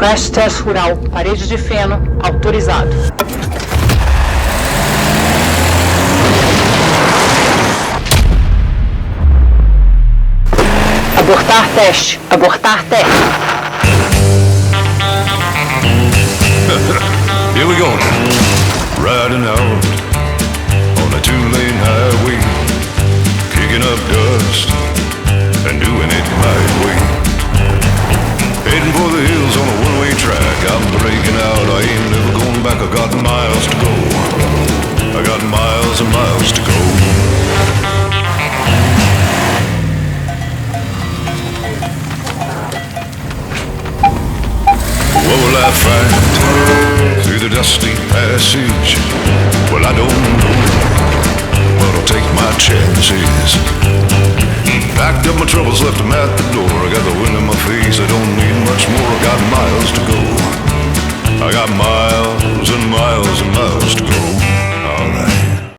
Crash Test Rural, parede de feno, autorizado. Abortar teste, abortar teste. Here we go now. Riding out on a two-lane highway, kicking up dust and doing it my way. Heading for the hills on a one-way track. I'm breaking out, I ain't never going back. I got miles to go. I got miles and miles to go. What will I find through the dusty passage? Well, I don't know, but I'll take my chances. Packed up my troubles, left them at the door. I got the wind in my face, I don't need much more. I got miles to go. I got miles and miles and miles to go.